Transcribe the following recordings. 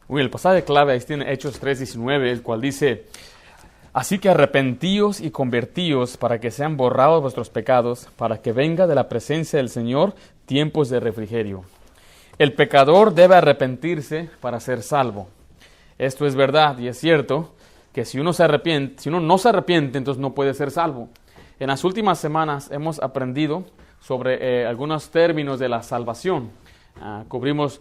El pasaje clave ahí tiene Hechos 3:19, el cual dice: así que arrepentíos y convertíos para que sean borrados vuestros pecados, para que venga de la presencia del Señor tiempos de refrigerio. El pecador debe arrepentirse para ser salvo. Esto es verdad y es cierto que si uno no se arrepiente, entonces no puede ser salvo. En las últimas semanas hemos aprendido sobre algunos términos de la salvación. Cubrimos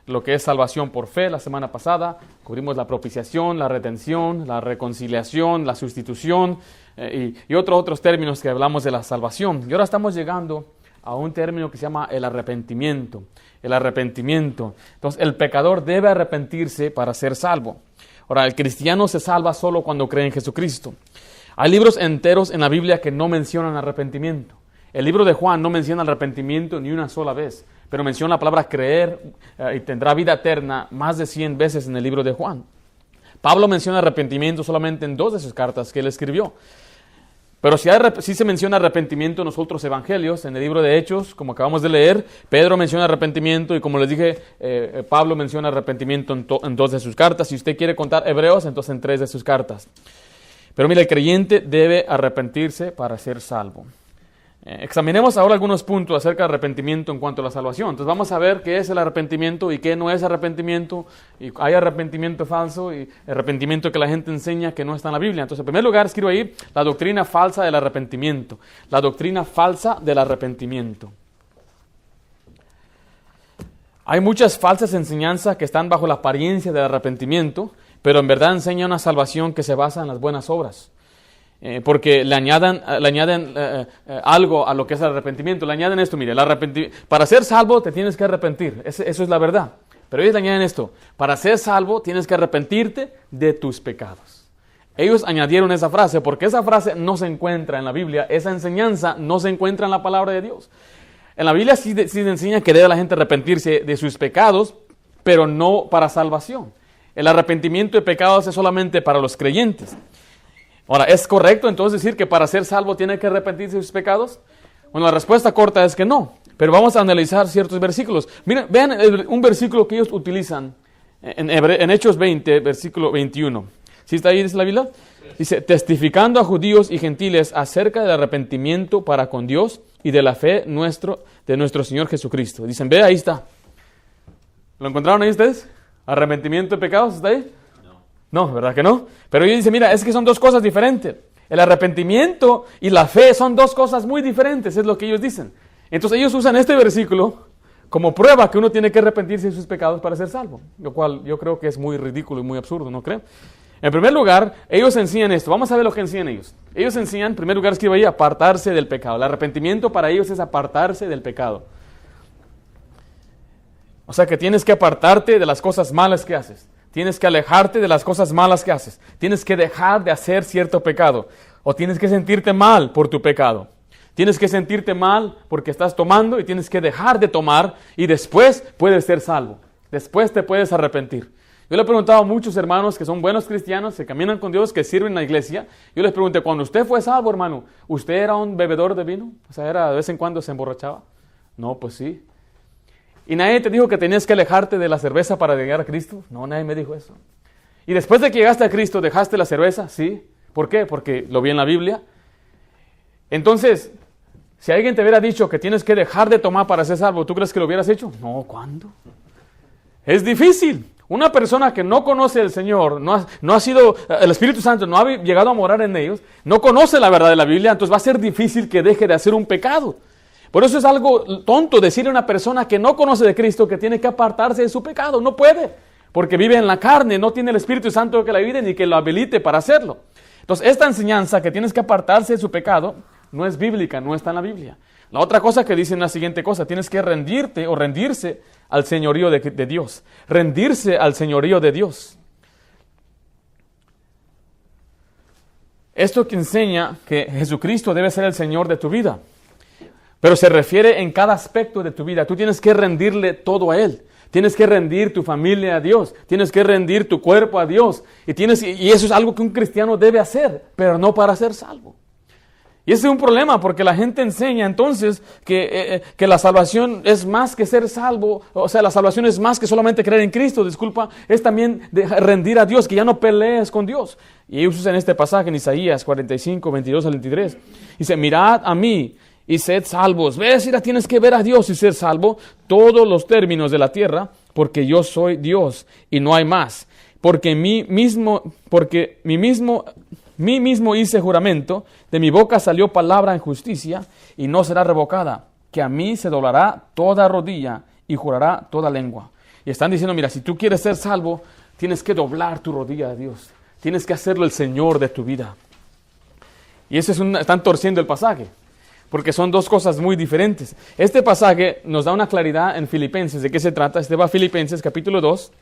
lo que es salvación por fe la semana pasada, cubrimos la propiciación, la redención, la reconciliación, la sustitución y otros términos que hablamos de la salvación. Y ahora estamos llegando a un término que se llama el arrepentimiento. El arrepentimiento. Entonces, el pecador debe arrepentirse para ser salvo. Ahora, el cristiano se salva solo cuando cree en Jesucristo. Hay libros enteros en la Biblia que no mencionan arrepentimiento. El libro de Juan no menciona arrepentimiento ni una sola vez, pero menciona la palabra creer y tendrá vida eterna más de 100 veces en el libro de Juan. Pablo menciona arrepentimiento solamente en 2 de sus cartas que él escribió. Pero si se menciona arrepentimiento en los otros evangelios, en el libro de Hechos, como acabamos de leer, Pedro menciona arrepentimiento y como les dije, Pablo menciona arrepentimiento en 2 de sus cartas. Si usted quiere contar Hebreos, entonces en 3 de sus cartas. Pero mira, el creyente debe arrepentirse para ser salvo. Examinemos ahora algunos puntos acerca del arrepentimiento en cuanto a la salvación. Entonces vamos a ver qué es el arrepentimiento y qué no es arrepentimiento. Y hay arrepentimiento falso y arrepentimiento que la gente enseña que no está en la Biblia. Entonces, en primer lugar, escribo ahí la doctrina falsa del arrepentimiento. La doctrina falsa del arrepentimiento. Hay muchas falsas enseñanzas que están bajo la apariencia del arrepentimiento, pero en verdad enseñan una salvación que se basa en las buenas obras. Porque le añaden algo a lo que es el arrepentimiento. Le añaden esto, mire, para ser salvo te tienes que arrepentir. Eso es la verdad. Pero ellos le añaden esto: para ser salvo tienes que arrepentirte de tus pecados. Ellos añadieron esa frase porque esa frase no se encuentra en la Biblia. Esa enseñanza no se encuentra en la palabra de Dios. En la Biblia sí enseña que debe la gente arrepentirse de sus pecados, pero no para salvación. El arrepentimiento de pecados es solamente para los creyentes. Ahora, ¿es correcto entonces decir que para ser salvo tiene que arrepentirse de sus pecados? Bueno, la respuesta corta es que no, pero vamos a analizar ciertos versículos. Miren, vean un versículo que ellos utilizan en Hechos 20, versículo 21. ¿Sí está ahí, dice la Biblia? Dice: testificando a judíos y gentiles acerca del arrepentimiento para con Dios y de la fe de nuestro Señor Jesucristo. Dicen, ve, ahí está. ¿Lo encontraron ahí ustedes? ¿Arrepentimiento de pecados está ahí? No, ¿verdad que no? Pero ellos dicen, mira, es que son 2 cosas diferentes. El arrepentimiento y la fe son 2 cosas muy diferentes, es lo que ellos dicen. Entonces ellos usan este versículo como prueba que uno tiene que arrepentirse de sus pecados para ser salvo, lo cual yo creo que es muy ridículo y muy absurdo, ¿no creen? En primer lugar, ellos enseñan esto. Vamos a ver lo que enseñan ellos. Ellos enseñan, en primer lugar, escribo ahí, apartarse del pecado. El arrepentimiento para ellos es apartarse del pecado. O sea que tienes que apartarte de las cosas malas que haces. Tienes que alejarte de las cosas malas que haces. Tienes que dejar de hacer cierto pecado. O tienes que sentirte mal por tu pecado. Tienes que sentirte mal porque estás tomando y tienes que dejar de tomar y después puedes ser salvo. Después te puedes arrepentir. Yo le he preguntado a muchos hermanos que son buenos cristianos, que caminan con Dios, que sirven en la iglesia. Yo les pregunté, cuando usted fue salvo, hermano, ¿usted era un bebedor de vino? O sea, de vez en cuando se emborrachaba. No, pues sí. ¿Y nadie te dijo que tenías que alejarte de la cerveza para llegar a Cristo? No, nadie me dijo eso. ¿Y después de que llegaste a Cristo, dejaste la cerveza? Sí. ¿Por qué? Porque lo vi en la Biblia. Entonces, si alguien te hubiera dicho que tienes que dejar de tomar para ser salvo, ¿tú crees que lo hubieras hecho? No, ¿cuándo? Es difícil. Una persona que no conoce al Señor, no ha sido, el Espíritu Santo no ha llegado a morar en ellos, no conoce la verdad de la Biblia, entonces va a ser difícil que deje de hacer un pecado. Por eso es algo tonto decirle a una persona que no conoce de Cristo que tiene que apartarse de su pecado. No puede, porque vive en la carne, no tiene el Espíritu Santo que la ayude ni que lo habilite para hacerlo. Entonces, esta enseñanza que tienes que apartarse de su pecado no es bíblica, no está en la Biblia. La otra cosa que dice es la siguiente cosa: tienes que rendirte o rendirse al señorío de Dios. Rendirse al señorío de Dios. Esto que enseña que Jesucristo debe ser el Señor de tu vida. Pero se refiere en cada aspecto de tu vida. Tú tienes que rendirle todo a Él. Tienes que rendir tu familia a Dios. Tienes que rendir tu cuerpo a Dios. Y eso es algo que un cristiano debe hacer, pero no para ser salvo. Y ese es un problema porque la gente enseña entonces que la salvación es más que ser salvo, o sea, la salvación es más que solamente creer en Cristo, disculpa, es también de rendir a Dios, que ya no pelees con Dios. Y ellos usan este pasaje en Isaías 45, 22 al 23. Dice, mirad a mí y sed salvos. Ves, mira, tienes que ver a Dios y ser salvo todos los términos de la tierra, porque yo soy Dios y no hay más. Porque mí mismo hice juramento, de mi boca salió palabra en justicia y no será revocada, que a mí se doblará toda rodilla y jurará toda lengua. Y están diciendo, mira, si tú quieres ser salvo, tienes que doblar tu rodilla a Dios. Tienes que hacerlo el Señor de tu vida. Y están torciendo el pasaje, porque son dos cosas muy diferentes. Este pasaje nos da una claridad en Filipenses. ¿De qué se trata? Este va a Filipenses capítulo 2.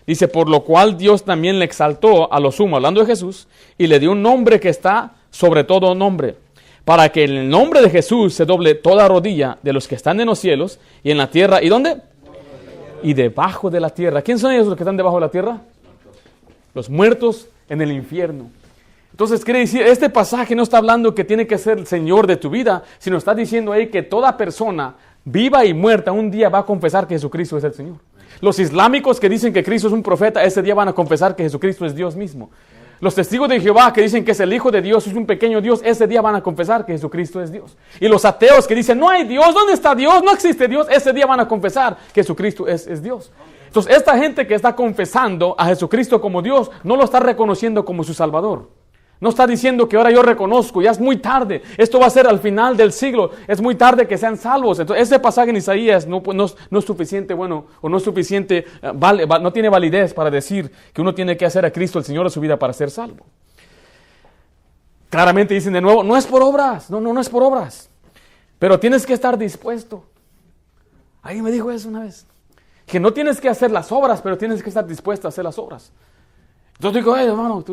Dice, por lo cual Dios también le exaltó a lo sumo, hablando de Jesús, y le dio un nombre que está sobre todo nombre, para que en el nombre de Jesús se doble toda rodilla de los que están en los cielos y en la tierra. ¿Y dónde? Y debajo de la tierra. ¿Quién son ellos los que están debajo de la tierra? Los muertos en el infierno. Entonces quiere decir, este pasaje no está hablando que tiene que ser el Señor de tu vida, sino está diciendo ahí que toda persona, viva y muerta, un día va a confesar que Jesucristo es el Señor. Los islámicos que dicen que Cristo es un profeta, ese día van a confesar que Jesucristo es Dios mismo. Los testigos de Jehová que dicen que es el Hijo de Dios, es un pequeño Dios, ese día van a confesar que Jesucristo es Dios. Y los ateos que dicen, no hay Dios, ¿dónde está Dios? No existe Dios, ese día van a confesar que Jesucristo es Dios. Entonces, esta gente que está confesando a Jesucristo como Dios, no lo está reconociendo como su Salvador. No está diciendo que ahora yo reconozco, ya es muy tarde, esto va a ser al final del siglo, es muy tarde que sean salvos. Entonces, ese pasaje en Isaías no es suficiente, bueno, o no es suficiente, no tiene validez para decir que uno tiene que hacer a Cristo el Señor de su vida para ser salvo. Claramente dicen de nuevo, no es por obras, no es por obras, pero tienes que estar dispuesto. Alguien me dijo eso una vez, que no tienes que hacer las obras, pero tienes que estar dispuesto a hacer las obras. Entonces digo, hermano,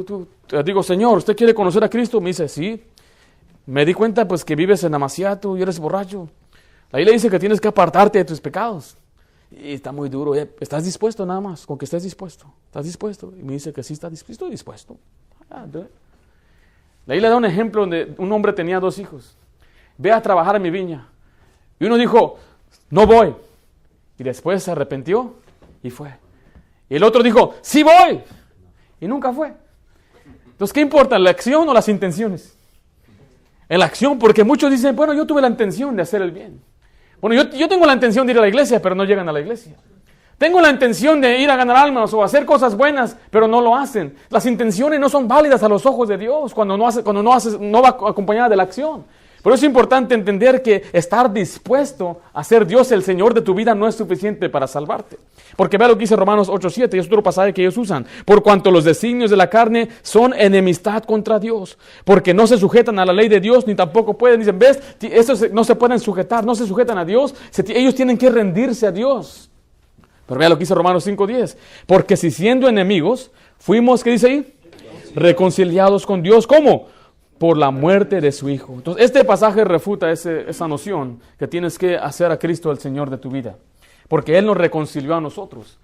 digo, Señor, ¿usted quiere conocer a Cristo? Me dice, sí. Me di cuenta pues que vives en Amaciato y eres borracho. Ahí le dice que tienes que apartarte de tus pecados. Y está muy duro. ¿Estás dispuesto nada más? Con que estés dispuesto. ¿Estás dispuesto? Y me dice que sí, estoy dispuesto. Ahí le da un ejemplo donde un hombre tenía 2 hijos. Ve a trabajar en mi viña. Y uno dijo, no voy. Y después se arrepintió y fue. Y el otro dijo, sí voy. Y nunca fue. Entonces, ¿qué importa? ¿La acción o las intenciones? En la acción, porque muchos dicen, bueno, yo tuve la intención de hacer el bien. Bueno, yo tengo la intención de ir a la iglesia, pero no llegan a la iglesia. Tengo la intención de ir a ganar almas o hacer cosas buenas, pero no lo hacen. Las intenciones no son válidas a los ojos de Dios cuando no va acompañada de la acción. Por eso es importante entender que estar dispuesto a ser Dios el Señor de tu vida no es suficiente para salvarte. Porque vea lo que dice Romanos 8:7, y es otro pasaje que ellos usan. Por cuanto los designios de la carne son enemistad contra Dios, porque no se sujetan a la ley de Dios, ni tampoco pueden. Dicen, ¿ves? Estos no se pueden sujetar, no se sujetan a Dios. Ellos tienen que rendirse a Dios. Pero vea lo que dice Romanos 5:10. Porque si siendo enemigos, fuimos, ¿qué dice ahí? Reconciliados con Dios. ¿Cómo? Por la muerte de su Hijo. Entonces, este pasaje refuta esa noción que tienes que hacer a Cristo el Señor de tu vida. Porque Él nos reconcilió a nosotros.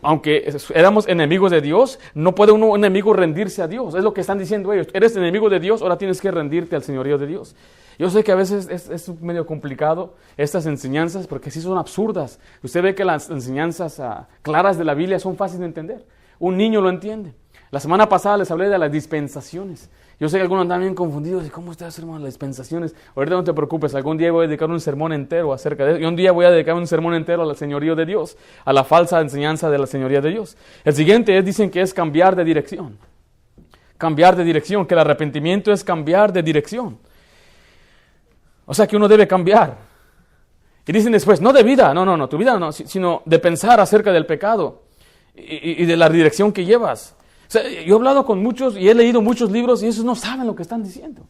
Aunque éramos enemigos de Dios, no puede un enemigo rendirse a Dios. Es lo que están diciendo ellos. Eres enemigo de Dios, ahora tienes que rendirte al señorío de Dios. Yo sé que a veces es medio complicado estas enseñanzas, porque sí son absurdas. Usted ve que las enseñanzas claras de la Biblia son fáciles de entender. Un niño lo entiende. La semana pasada les hablé de las dispensaciones. Yo sé que algunos andan bien confundidos. ¿Y cómo ustedes hacen las dispensaciones? Ahorita no te preocupes, algún día voy a dedicar un sermón entero acerca de eso. Y un día voy a dedicar un sermón entero al señorío de Dios, a la falsa enseñanza de la señoría de Dios. El siguiente dicen que es cambiar de dirección. Cambiar de dirección, que el arrepentimiento es cambiar de dirección. O sea que uno debe cambiar. Y dicen después, no de vida, no, tu vida no, sino de pensar acerca del pecado y de la dirección que llevas. O sea, yo he hablado con muchos y he leído muchos libros y esos no saben lo que están diciendo.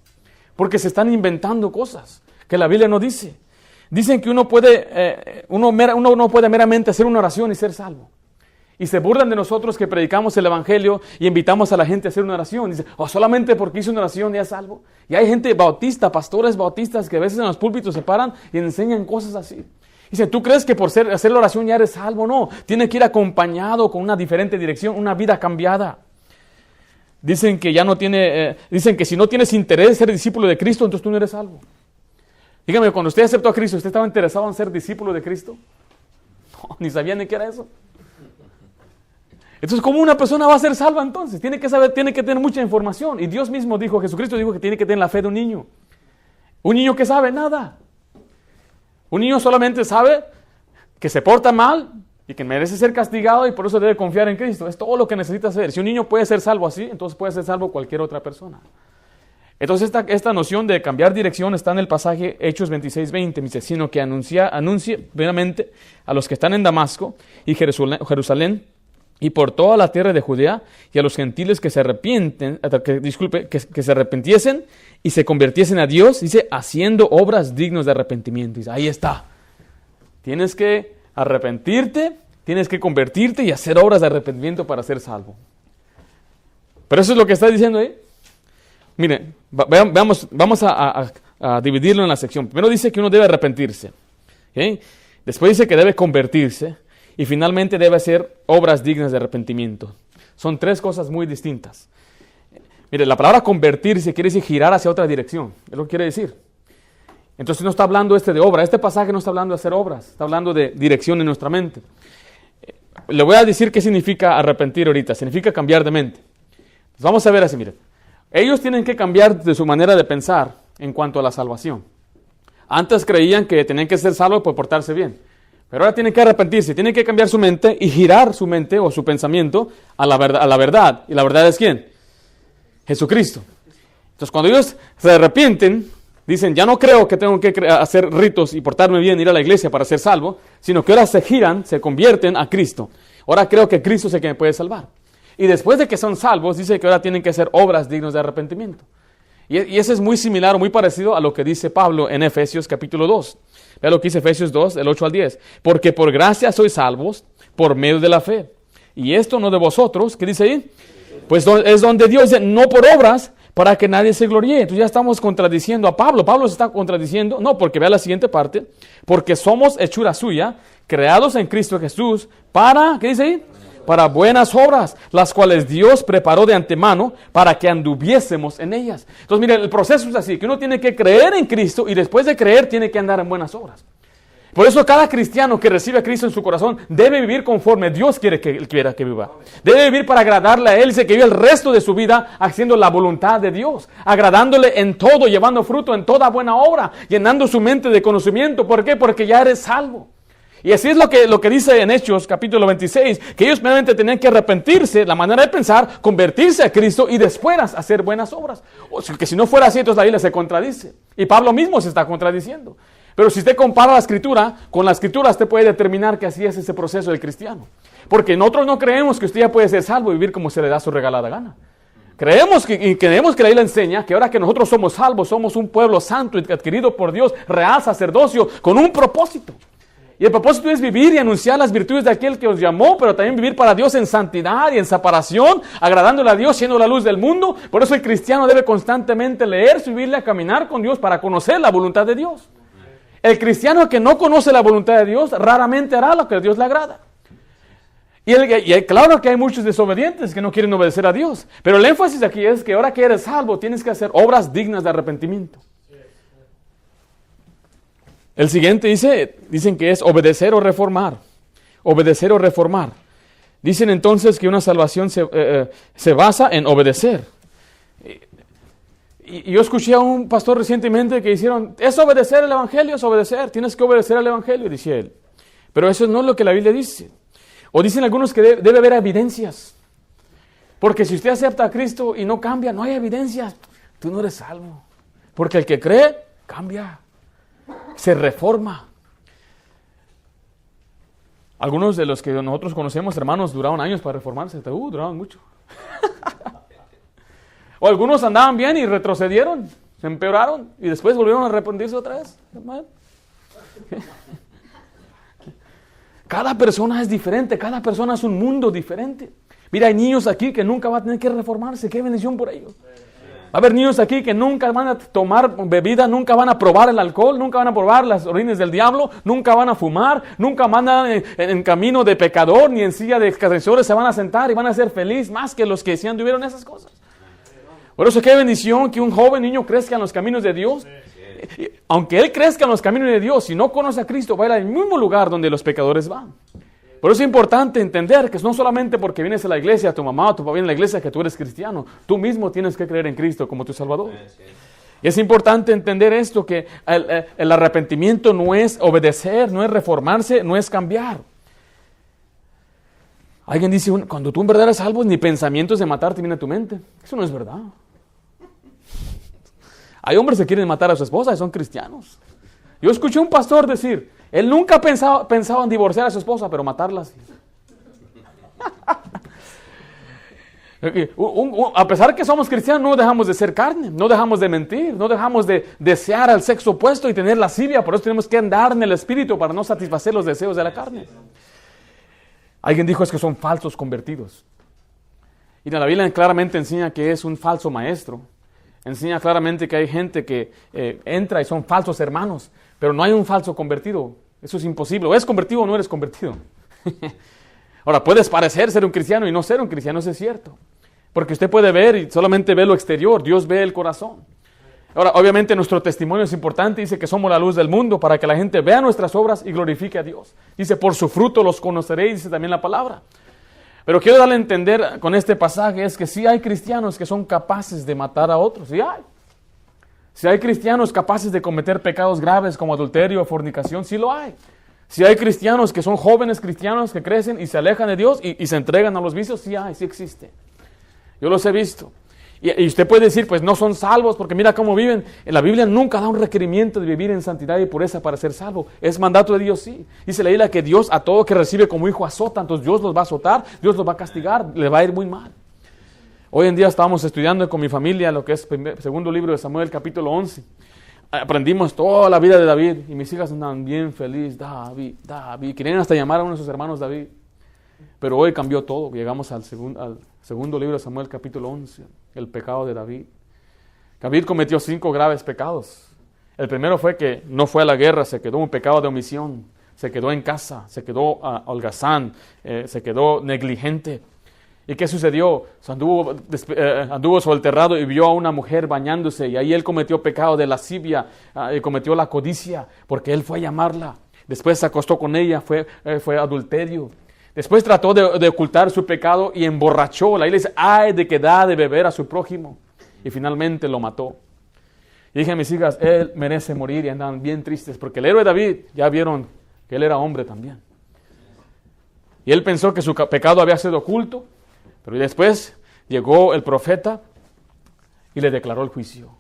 Porque se están inventando cosas que la Biblia no dice. Dicen que uno no puede meramente hacer una oración y ser salvo. Y se burlan de nosotros que predicamos el Evangelio y invitamos a la gente a hacer una oración. Dicen, solamente porque hizo una oración ya es salvo. Y hay gente bautista, pastores bautistas que a veces en los púlpitos se paran y enseñan cosas así. Dicen, ¿tú crees que por hacer la oración ya eres salvo? No, tiene que ir acompañado con una diferente dirección, una vida cambiada. Dicen que ya no tiene, dicen que si no tienes interés en ser discípulo de Cristo, entonces tú no eres salvo. Dígame, cuando usted aceptó a Cristo, ¿usted estaba interesado en ser discípulo de Cristo? No, ni sabía ni qué era eso. Entonces, ¿cómo una persona va a ser salva entonces? Tiene que saber, tiene que tener mucha información. Y Dios mismo dijo, Jesucristo dijo que tiene que tener la fe de un niño. Un niño que sabe nada. Un niño solamente sabe que se porta mal y que merece ser castigado y por eso debe confiar en Cristo. Es todo lo que necesita hacer. Si un niño puede ser salvo así, entonces puede ser salvo cualquier otra persona. Entonces esta noción de cambiar dirección está en el pasaje Hechos 26:20. Dice, sino que anuncie primeramente a los que están en Damasco y Jerusalén y por toda la tierra de Judea y a los gentiles que se arrepintiesen y se convirtiesen a Dios, dice, haciendo obras dignas de arrepentimiento. Dice, ahí está. Tienes que arrepentirte, tienes que convertirte y hacer obras de arrepentimiento para ser salvo. Pero eso es lo que está diciendo ahí. Mire, vamos a dividirlo en la sección. Primero dice que uno debe arrepentirse. ¿Okay? Después dice que debe convertirse. Y finalmente debe hacer obras dignas de arrepentimiento. Son tres cosas muy distintas. Mire, la palabra convertirse quiere decir girar hacia otra dirección. Es lo que quiere decir. Entonces no está hablando de obra. Este pasaje no está hablando de hacer obras. Está hablando de dirección en nuestra mente. Le voy a decir qué significa arrepentir ahorita. Significa cambiar de mente. Entonces vamos a ver así, mire. Ellos tienen que cambiar de su manera de pensar en cuanto a la salvación. Antes creían que tenían que ser salvos por portarse bien. Pero ahora tienen que arrepentirse, tienen que cambiar su mente y girar su mente o su pensamiento a la verdad. ¿Y la verdad es quién? Jesucristo. Entonces cuando ellos se arrepienten, dicen, ya no creo que tengo que hacer ritos y portarme bien, ir a la iglesia para ser salvo, sino que ahora se giran, se convierten a Cristo. Ahora creo que Cristo es el que me puede salvar. Y después de que son salvos, dice que ahora tienen que hacer obras dignas de arrepentimiento. Y eso es muy similar o muy parecido a lo que dice Pablo en Efesios capítulo 2. Vea lo que dice Efesios 2, del 8 al 10. Porque por gracia sois salvos por medio de la fe. Y esto no de vosotros, ¿qué dice ahí? Pues es donde Dios dice, no por obras, para que nadie se gloríe. Entonces ya estamos contradiciendo a Pablo. Pablo se está contradiciendo. No, porque vea la siguiente parte. Porque somos hechura suya, creados en Cristo Jesús, para, ¿qué dice ahí? Para buenas obras, las cuales Dios preparó de antemano para que anduviésemos en ellas. Entonces, mire, el proceso es así, que uno tiene que creer en Cristo y después de creer tiene que andar en buenas obras. Por eso cada cristiano que recibe a Cristo en su corazón debe vivir conforme Dios quiere que viva. Debe vivir para agradarle a Él, dice que vive el resto de su vida haciendo la voluntad de Dios, agradándole en todo, llevando fruto en toda buena obra, llenando su mente de conocimiento. ¿Por qué? Porque ya eres salvo. Y así es lo que dice en Hechos capítulo 26, que ellos primeramente tenían que arrepentirse, la manera de pensar, convertirse a Cristo y después hacer buenas obras. O sea, que si no fuera así, entonces la Biblia se contradice. Y Pablo mismo se está contradiciendo. Pero si usted compara la Escritura, con la Escritura usted puede determinar que así es ese proceso del cristiano. Porque nosotros no creemos que usted ya puede ser salvo y vivir como se le da su regalada gana. Creemos que la Biblia enseña que ahora que nosotros somos salvos, somos un pueblo santo y adquirido por Dios, real sacerdocio, con un propósito. Y el propósito es vivir y anunciar las virtudes de aquel que os llamó, pero también vivir para Dios en santidad y en separación, agradándole a Dios, siendo la luz del mundo. Por eso el cristiano debe constantemente leer su Biblia, caminar con Dios para conocer la voluntad de Dios. El cristiano que no conoce la voluntad de Dios raramente hará lo que a Dios le agrada. Y claro que hay muchos desobedientes que no quieren obedecer a Dios. Pero el énfasis aquí es que ahora que eres salvo tienes que hacer obras dignas de arrepentimiento. El siguiente dicen que es obedecer o reformar. Obedecer o reformar. Dicen entonces que una salvación se basa en obedecer. Y yo escuché a un pastor recientemente que hicieron, es obedecer el Evangelio, es obedecer, tienes que obedecer al Evangelio, dice él. Pero eso no es lo que la Biblia dice. O dicen algunos que debe haber evidencias. Porque si usted acepta a Cristo y no cambia, no hay evidencias, tú no eres salvo. Porque el que cree, cambia. Se reforma. Algunos de los que nosotros conocemos, hermanos, duraron años para reformarse. Duraron mucho. O algunos andaban bien y retrocedieron, se empeoraron y después volvieron a arrepentirse otra vez. Cada persona es diferente, cada persona es un mundo diferente. Mira, hay niños aquí que nunca van a tener que reformarse. Qué bendición por ellos. Va a haber niños aquí que nunca van a tomar bebida, nunca van a probar el alcohol, nunca van a probar las orines del diablo, nunca van a fumar, nunca van a en camino de pecador ni en silla de transgresores se van a sentar y van a ser felices más que los que sí anduvieron esas cosas. Por eso qué bendición que un joven niño crezca en los caminos de Dios. Aunque él crezca en los caminos de Dios, si no conoce a Cristo, va a ir al mismo lugar donde los pecadores van. Por eso es importante entender que no solamente porque vienes a la iglesia, tu mamá o tu papá viene a la iglesia, que tú eres cristiano. Tú mismo tienes que creer en Cristo como tu Salvador. Y es importante entender esto, que el arrepentimiento no es obedecer, no es reformarse, no es cambiar. Alguien dice, cuando tú en verdad eres salvo, ni pensamientos de matarte vienen a tu mente. Eso no es verdad. Hay hombres que quieren matar a su esposa y son cristianos. Yo escuché a un pastor decir, él nunca pensaba en divorciar a su esposa, pero matarla sí. A pesar que somos cristianos, no dejamos de ser carne, no dejamos de mentir, no dejamos de desear al sexo opuesto y tener lascivia. Por eso tenemos que andar en el espíritu para no satisfacer los deseos de la carne. Alguien dijo es que son falsos convertidos. Y la Biblia claramente enseña que es un falso maestro. Enseña claramente que hay gente que entra y son falsos hermanos, pero no hay un falso convertido. Eso es imposible. O eres convertido o no eres convertido. Ahora, puedes parecer ser un cristiano y no ser un cristiano, eso es cierto. Porque usted puede ver y solamente ve lo exterior, Dios ve el corazón. Ahora, obviamente nuestro testimonio es importante, dice que somos la luz del mundo para que la gente vea nuestras obras y glorifique a Dios. Dice, por su fruto los conoceréis, dice también la palabra. Pero quiero darle a entender con este pasaje es que sí hay cristianos que son capaces de matar a otros, sí hay. Si hay cristianos capaces de cometer pecados graves como adulterio o fornicación, sí lo hay. Si hay cristianos que son jóvenes cristianos que crecen y se alejan de Dios y se entregan a los vicios, sí hay, sí existe. Yo los he visto. Y usted puede decir, pues no son salvos porque mira cómo viven. En la Biblia nunca da un requerimiento de vivir en santidad y pureza para ser salvo. Es mandato de Dios, sí. Dice la Biblia que Dios a todo que recibe como hijo azota. Entonces Dios los va a azotar, Dios los va a castigar, le va a ir muy mal. Hoy en día estábamos estudiando con mi familia lo que es segundo libro de Samuel, capítulo 11. Aprendimos toda la vida de David y mis hijas andaban bien felices. David. Querían hasta llamar a uno de sus hermanos David. Pero hoy cambió todo. Llegamos al segundo libro de Samuel, capítulo 11, el pecado de David. David cometió 5 graves pecados. El primero fue que no fue a la guerra, se quedó un pecado de omisión, se quedó en casa, se quedó holgazán, se quedó negligente. ¿Y qué sucedió? Anduvo sobre el terrado y vio a una mujer bañándose y ahí él cometió pecado de lascivia y cometió la codicia porque él fue a llamarla. Después se acostó con ella, fue adulterio. Después trató de ocultar su pecado y emborrachó. La Biblia dice, ay de que da de beber a su prójimo. Y finalmente lo mató. Y dije a mis hijas, él merece morir, y andaban bien tristes porque el héroe David, ya vieron que él era hombre también. Y él pensó que su pecado había sido oculto, pero después llegó el profeta y le declaró el juicio.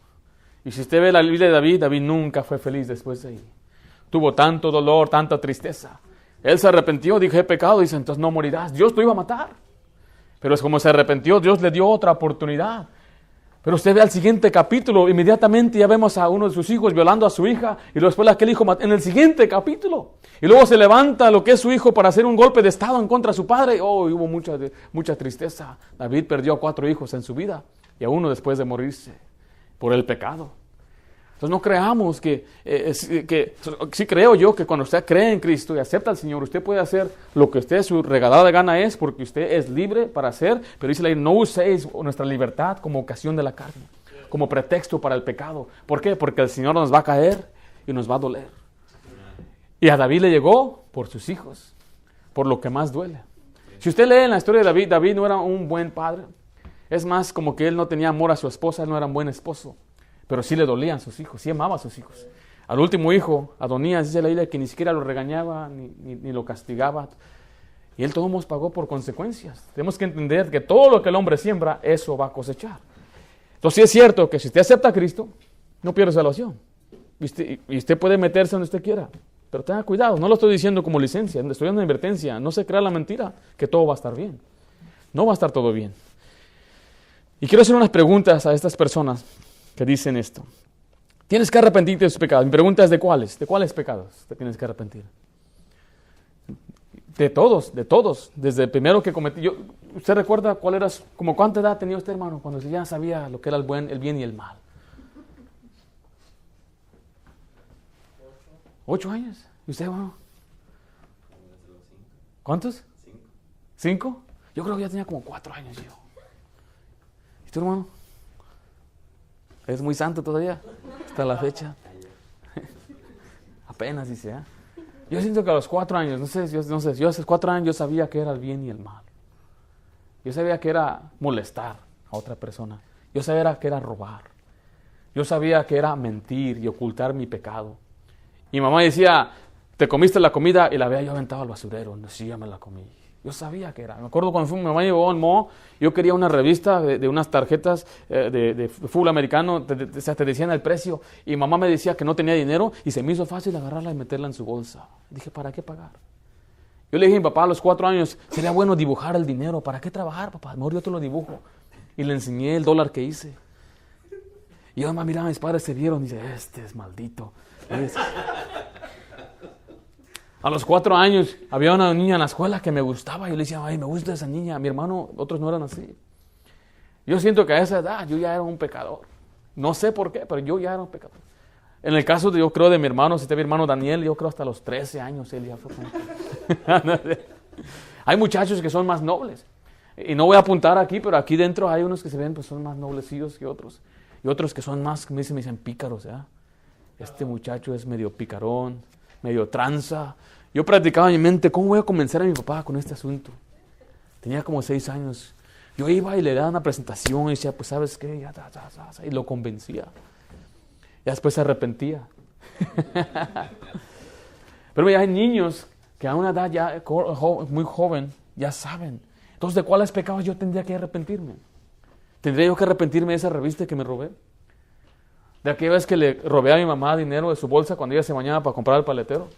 Y si usted ve la Biblia de David, David nunca fue feliz después de ahí. Tuvo tanto dolor, tanta tristeza. Él se arrepintió, dijo, he pecado, dice, entonces no morirás. Dios lo iba a matar. Pero es como se arrepintió, Dios le dio otra oportunidad. Pero usted ve al siguiente capítulo, inmediatamente ya vemos a uno de sus hijos violando a su hija, y después aquel hijo en el siguiente capítulo. Y luego se levanta lo que es su hijo para hacer un golpe de estado en contra de su padre. Oh, hubo mucha tristeza. David perdió a 4 hijos en su vida, y a uno después de morirse por el pecado. Entonces no creamos que sí creo yo que cuando usted cree en Cristo y acepta al Señor, usted puede hacer lo que usted su regalada gana es, porque usted es libre para hacer, pero dice la Biblia, no uséis nuestra libertad como ocasión de la carne, como pretexto para el pecado. ¿Por qué? Porque el Señor nos va a caer y nos va a doler. Y a David le llegó por sus hijos, por lo que más duele. Si usted lee en la historia de David, David no era un buen padre. Es más, como que él no tenía amor a su esposa, él no era un buen esposo. Pero sí le dolían sus hijos, sí amaba a sus hijos. Al último hijo, Adonías, dice la Biblia que ni siquiera lo regañaba ni lo castigaba. Y él todos pagó por consecuencias. Tenemos que entender que todo lo que el hombre siembra, eso va a cosechar. Entonces sí es cierto que si usted acepta a Cristo, no pierde salvación. Y usted puede meterse donde usted quiera. Pero tenga cuidado, no lo estoy diciendo como licencia, estoy dando una advertencia. No se crea la mentira que todo va a estar bien. No va a estar todo bien. Y quiero hacer unas preguntas a estas personas que dicen esto. Tienes que arrepentirte de tus pecados. Mi pregunta es ¿de cuáles? ¿De cuáles pecados te tienes que arrepentir? De todos. Desde el primero que cometí. ¿Usted recuerda como cuánta edad tenía usted, hermano, cuando ya sabía lo que era el bien y el mal? 8 años. ¿Y usted, hermano? ¿Cuántos? 5. ¿5? Yo creo que ya tenía como 4 años yo. ¿Y tú, hermano? Es muy santo todavía, hasta la fecha. Apenas dice, ¿eh? Yo siento que a los 4 años, yo a los 4 años yo sabía que era el bien y el mal. Yo sabía que era molestar a otra persona. Yo sabía que era robar. Yo sabía que era mentir y ocultar mi pecado. Y mamá decía, te comiste la comida, y la había yo aventado al basurero. No, sí, ya me la comí. Yo sabía que era. Me acuerdo cuando mi mamá llevó al mall, yo quería una revista de unas tarjetas de fútbol americano, te decían el precio, y mamá me decía que no tenía dinero, y se me hizo fácil agarrarla y meterla en su bolsa. Dije, ¿para qué pagar? Yo le dije a mi papá a los 4 años, sería bueno dibujar el dinero. ¿Para qué trabajar, papá? Mejor yo te lo dibujo. Y le enseñé el dólar que hice. Y yo, mamá, mira, mis padres se vieron y dice, este es maldito. A los 4 años había una niña en la escuela que me gustaba. Y yo le decía, ay, me gusta esa niña. Mi hermano, otros no eran así. Yo siento que a esa edad yo ya era un pecador. No sé por qué, pero yo ya era un pecador. En el caso de, yo creo, de mi hermano, mi hermano Daniel, yo creo hasta los 13 años él ya fue. Hay muchachos que son más nobles. Y no voy a apuntar aquí, pero aquí dentro hay unos que se ven, pues son más noblecillos que otros. Y otros que son más, me dicen pícaros, ¿ya? Este muchacho es medio picarón, medio tranza. Yo practicaba en mi mente, ¿cómo voy a convencer a mi papá con este asunto? Tenía como 6 años. Yo iba y le daba una presentación y decía, pues, ¿sabes qué? Y lo convencía. Ya después se arrepentía. Pero mira, hay niños que a una edad ya muy joven ya saben. Entonces, ¿de cuáles pecados yo tendría que arrepentirme? ¿Tendría yo que arrepentirme de esa revista que me robé? ¿De aquella vez que le robé a mi mamá dinero de su bolsa cuando ella se bañaba para comprar el paletero?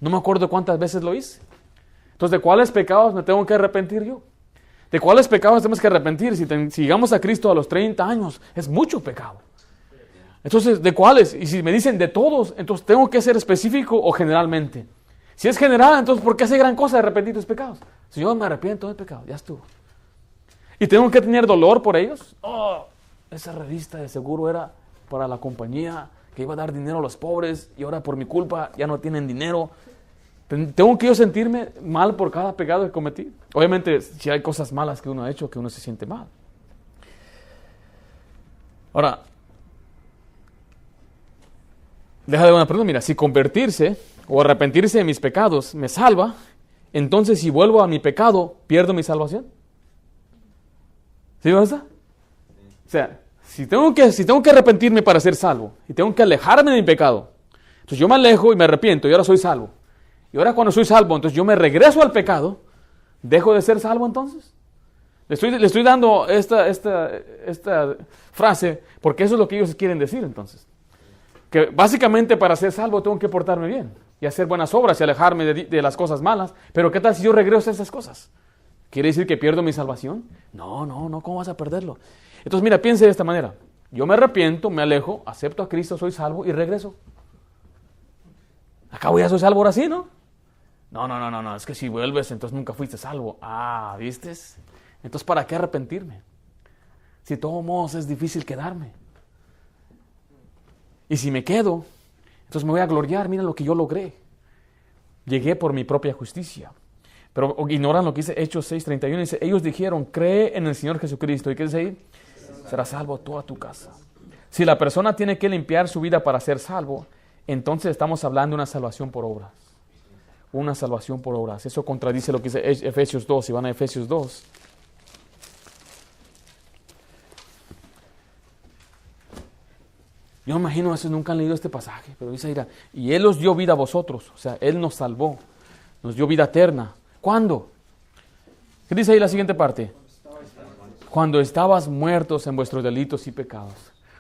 No me acuerdo cuántas veces lo hice. Entonces, ¿de cuáles pecados me tengo que arrepentir yo? ¿De cuáles pecados tenemos que arrepentir? Si llegamos a Cristo a los 30 años, es mucho pecado. Entonces, ¿de cuáles? Y si me dicen de todos, entonces ¿tengo que ser específico o generalmente? Si es general, entonces ¿por qué hace gran cosa de arrepentir tus pecados? Si yo me arrepiento del pecado, ya estuvo. ¿Y tengo que tener dolor por ellos? Oh, esa revista de seguro era para la compañía que iba a dar dinero a los pobres y ahora por mi culpa ya no tienen dinero. ¿Tengo que yo sentirme mal por cada pecado que cometí? Obviamente, si hay cosas malas que uno ha hecho, que uno se siente mal. Ahora, déjame una pregunta. Mira, si convertirse o arrepentirse de mis pecados me salva, entonces si vuelvo a mi pecado, ¿pierdo mi salvación? ¿Sí pasa? O sea, si tengo que arrepentirme para ser salvo y tengo que alejarme de mi pecado, entonces yo me alejo y me arrepiento y ahora soy salvo. Y ahora cuando soy salvo, entonces yo me regreso al pecado, ¿dejo de ser salvo entonces? Le estoy dando esta frase porque eso es lo que ellos quieren decir entonces. Que básicamente para ser salvo tengo que portarme bien y hacer buenas obras y alejarme de las cosas malas. Pero ¿qué tal si yo regreso a esas cosas? ¿Quiere decir que pierdo mi salvación? No, ¿cómo vas a perderlo? Entonces mira, piense de esta manera. Yo me arrepiento, me alejo, acepto a Cristo, soy salvo y regreso. Acabo ya soy salvo ahora sí, ¿no? No, es que si vuelves entonces nunca fuiste salvo. Ah, ¿viste? Entonces ¿para qué arrepentirme? Si de todos modos es difícil quedarme. Y si me quedo, entonces me voy a gloriar, mira lo que yo logré. Llegué por mi propia justicia. Pero ignoran lo que dice Hechos 6:31. Dice, ellos dijeron, cree en el Señor Jesucristo. ¿Y qué dice ahí? Serás salvo toda tu casa. Si la persona tiene que limpiar su vida para ser salvo, entonces estamos hablando de una salvación por obras. Una salvación por obras. Eso contradice lo que dice Efesios 2. Si van a Efesios 2. Yo me imagino, a veces nunca han leído este pasaje, pero dice, mira, y Él os dio vida a vosotros, o sea, Él nos salvó, nos dio vida eterna. ¿Cuándo? ¿Qué dice ahí la siguiente parte? Cuando estabas muertos en vuestros delitos y pecados.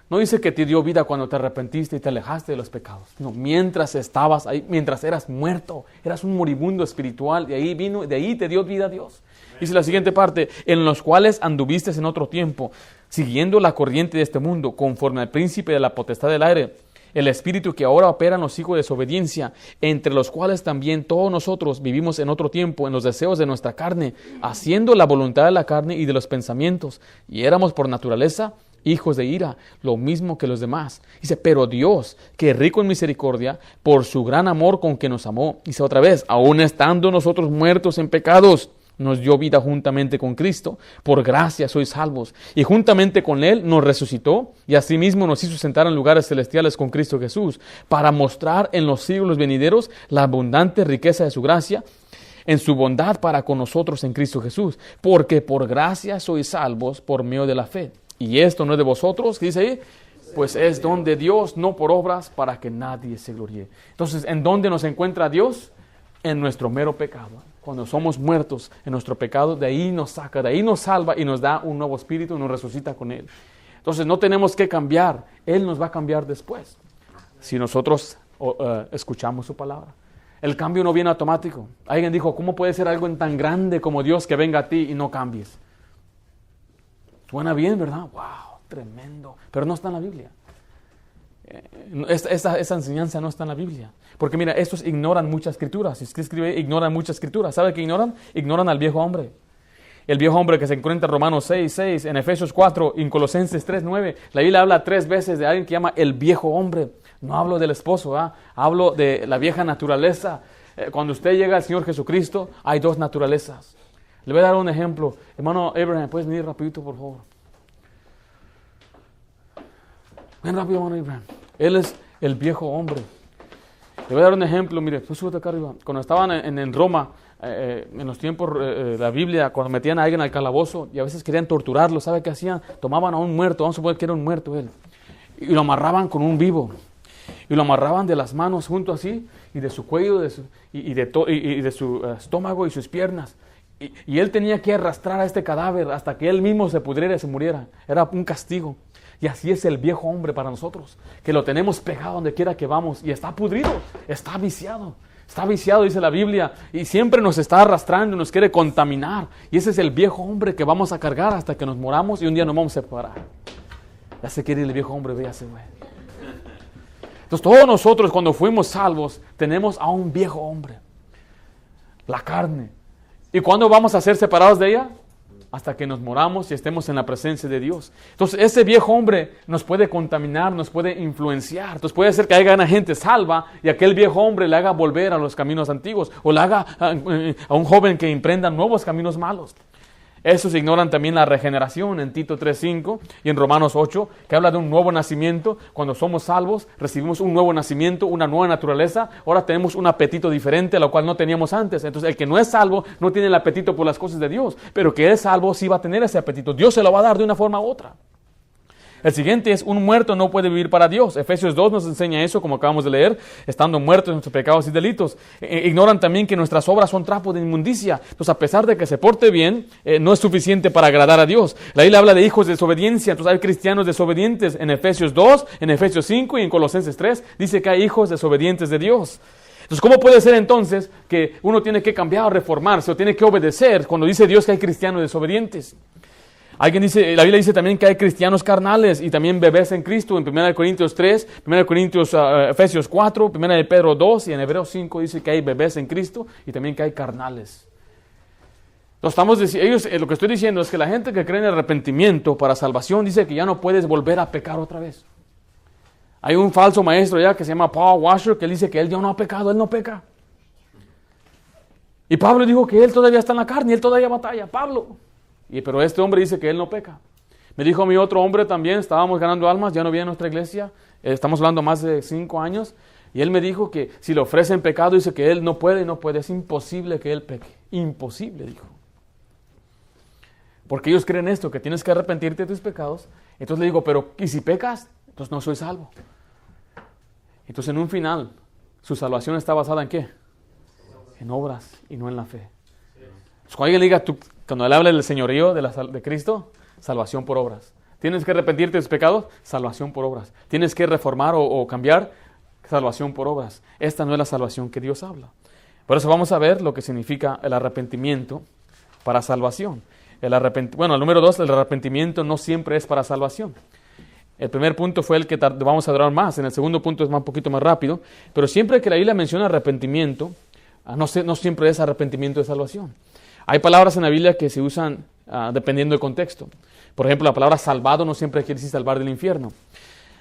No dice que te dio vida cuando te arrepentiste y te alejaste de los pecados. No, mientras estabas ahí, mientras eras muerto, eras un moribundo espiritual, de ahí te dio vida Dios. Dice la siguiente parte, en los cuales anduviste en otro tiempo, siguiendo la corriente de este mundo, conforme al príncipe de la potestad del aire, el espíritu que ahora opera en los hijos de desobediencia, entre los cuales también todos nosotros vivimos en otro tiempo, en los deseos de nuestra carne, haciendo la voluntad de la carne y de los pensamientos, y éramos por naturaleza hijos de ira, lo mismo que los demás. Dice, pero Dios, que es rico en misericordia, por su gran amor con que nos amó, dice otra vez, aun estando nosotros muertos en pecados, nos dio vida juntamente con Cristo. Por gracia sois salvos. Y juntamente con Él nos resucitó y asimismo nos hizo sentar en lugares celestiales con Cristo Jesús, para mostrar en los siglos venideros la abundante riqueza de su gracia, en su bondad para con nosotros en Cristo Jesús. Porque por gracia sois salvos por medio de la fe. Y esto no es de vosotros, ¿qué dice ahí? Pues es don de Dios, no por obras, para que nadie se gloríe. Entonces, ¿en dónde nos encuentra Dios? En nuestro mero pecado. Cuando somos muertos en nuestro pecado, de ahí nos saca, de ahí nos salva y nos da un nuevo espíritu y nos resucita con Él. Entonces, no tenemos que cambiar. Él nos va a cambiar después, si nosotros escuchamos su palabra. El cambio no viene automático. Alguien dijo, ¿cómo puede ser algo tan grande como Dios que venga a ti y no cambies? Suena bien, ¿verdad? ¡Wow! Tremendo. Pero no está en la Biblia. Esa enseñanza no está en la Biblia. Porque mira, estos ignoran muchas escrituras. Si usted escribe, ignoran muchas escrituras. ¿Sabe qué ignoran? Ignoran al viejo hombre. El viejo hombre que se encuentra en Romanos 6:6, en Efesios 4, en Colosenses 3:9. La Biblia habla 3 veces de alguien que llama el viejo hombre. No hablo del esposo, hablo de la vieja naturaleza. Cuando usted llega al Señor Jesucristo, hay 2 naturalezas. Le voy a dar un ejemplo. Hermano Abraham, ¿puedes venir rapidito, por favor? Ven rápido, hermano Abraham. Él es el viejo hombre. Le voy a dar un ejemplo. Mire, pues súbete acá arriba. Cuando estaban en Roma, en los tiempos de la Biblia, cuando metían a alguien al calabozo y a veces querían torturarlo, ¿sabe qué hacían? Tomaban a un muerto, vamos a suponer que era un muerto él, y lo amarraban con un vivo. Y lo amarraban de las manos junto así, y de su cuello, de su estómago y sus piernas. Y él tenía que arrastrar a este cadáver hasta que él mismo se pudriera y se muriera. Era un castigo. Y así es el viejo hombre para nosotros, que lo tenemos pegado donde quiera que vamos y está pudrido, está viciado. Está viciado, dice la Biblia, y siempre nos está arrastrando, nos quiere contaminar. Y ese es el viejo hombre que vamos a cargar hasta que nos moramos y un día nos vamos a separar. Ya se quiere ir el viejo hombre, véase, güey. Entonces todos nosotros cuando fuimos salvos tenemos a un viejo hombre, la carne. ¿Y cuándo vamos a ser separados de ella? Hasta que nos moramos y estemos en la presencia de Dios. Entonces ese viejo hombre nos puede contaminar, nos puede influenciar. Entonces puede ser que haya una gente salva y aquel viejo hombre le haga volver a los caminos antiguos o le haga a un joven que emprenda nuevos caminos malos. Esos ignoran también la regeneración en Tito 3:5 y en Romanos 8, que habla de un nuevo nacimiento. Cuando somos salvos, recibimos un nuevo nacimiento, una nueva naturaleza. Ahora tenemos un apetito diferente a lo cual no teníamos antes. Entonces, el que no es salvo no tiene el apetito por las cosas de Dios, pero que es salvo sí va a tener ese apetito. Dios se lo va a dar de una forma u otra. El siguiente es, un muerto no puede vivir para Dios. Efesios 2 nos enseña eso, como acabamos de leer, estando muertos en nuestros pecados y delitos. Ignoran también que nuestras obras son trapos de inmundicia. Entonces, a pesar de que se porte bien, no es suficiente para agradar a Dios. La Biblia habla de hijos de desobediencia. Entonces, hay cristianos desobedientes en Efesios 2, en Efesios 5 y en Colosenses 3. Dice que hay hijos desobedientes de Dios. Entonces, ¿cómo puede ser entonces que uno tiene que cambiar o reformarse o tiene que obedecer cuando dice Dios que hay cristianos desobedientes? Alguien dice, la Biblia dice también que hay cristianos carnales y también bebés en Cristo. En 1 Corintios 3, 1 Corintios, Efesios 4, 1 de Pedro 2 y en Hebreos 5 dice que hay bebés en Cristo y también que hay carnales. Entonces, lo que estoy diciendo es que la gente que cree en el arrepentimiento para salvación dice que ya no puedes volver a pecar otra vez. Hay un falso maestro ya que se llama Paul Washer que dice que él ya no ha pecado, él no peca. Y Pablo dijo que él todavía está en la carne, él todavía batalla, Pablo. Pero este hombre dice que él no peca. Me dijo a mí otro hombre también, estábamos ganando almas, ya no viene a nuestra iglesia, estamos hablando más de 5 años, y él me dijo que si le ofrecen pecado, dice que él no puede, es imposible que él peque. Imposible, dijo. Porque ellos creen esto, que tienes que arrepentirte de tus pecados. Entonces le digo, pero ¿y si pecas? Entonces no soy salvo. Entonces en un final, su salvación está basada ¿en qué? En obras y no en la fe. Cuando alguien le diga, cuando él habla del señorío de Cristo, salvación por obras. ¿Tienes que arrepentirte de tus pecados? Salvación por obras. ¿Tienes que reformar o cambiar? Salvación por obras. Esta no es la salvación que Dios habla. Por eso vamos a ver lo que significa el arrepentimiento para salvación. El número 2, el arrepentimiento no siempre es para salvación. El primer punto fue el que vamos a durar más. En el segundo punto es un poquito más rápido. Pero siempre que la Biblia menciona arrepentimiento, no siempre es arrepentimiento de salvación. Hay palabras en la Biblia que se usan dependiendo del contexto. Por ejemplo, la palabra salvado no siempre quiere decir salvar del infierno.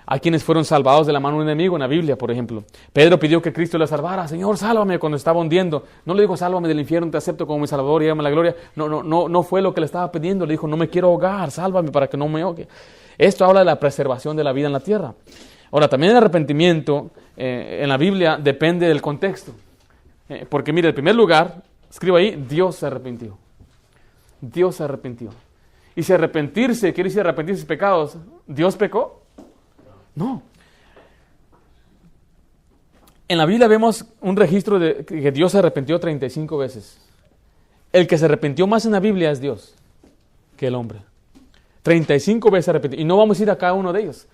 Hay quienes fueron salvados de la mano de un enemigo en la Biblia, por ejemplo. Pedro pidió que Cristo le salvara. Señor, sálvame cuando estaba hundiendo. No le dijo, sálvame del infierno, te acepto como mi salvador y dame la gloria. No fue lo que le estaba pidiendo. Le dijo, no me quiero ahogar, sálvame para que no me ahogue. Esto habla de la preservación de la vida en la tierra. Ahora, también el arrepentimiento en la Biblia depende del contexto. Porque mire, en primer lugar, escribo ahí, Dios se arrepintió. Dios se arrepintió. Y si arrepentirse, quiere decir arrepentirse de pecados, ¿Dios pecó? No. En la Biblia vemos un registro de que Dios se arrepintió 35 veces. El que se arrepintió más en la Biblia es Dios que el hombre. 35 veces se arrepintió. Y no vamos a ir a cada uno de ellos.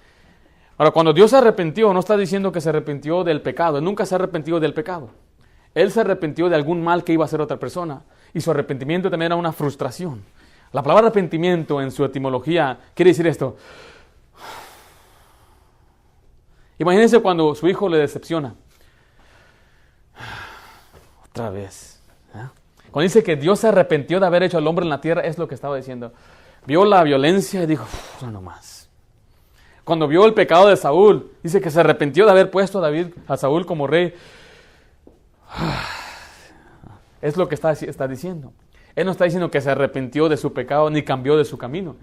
Ahora, cuando Dios se arrepintió, no está diciendo que se arrepintió del pecado. Él nunca se arrepintió del pecado. Él se arrepintió de algún mal que iba a hacer otra persona. Y su arrepentimiento también era una frustración. La palabra arrepentimiento en su etimología quiere decir esto. Imagínense cuando su hijo le decepciona. Otra vez. Cuando dice que Dios se arrepintió de haber hecho al hombre en la tierra, es lo que estaba diciendo. Vio la violencia y dijo, no más. Cuando vio el pecado de Saúl, dice que se arrepintió de haber puesto a Saúl como rey. Es lo que está diciendo. Él no está diciendo que se arrepintió de su pecado ni cambió de su camino.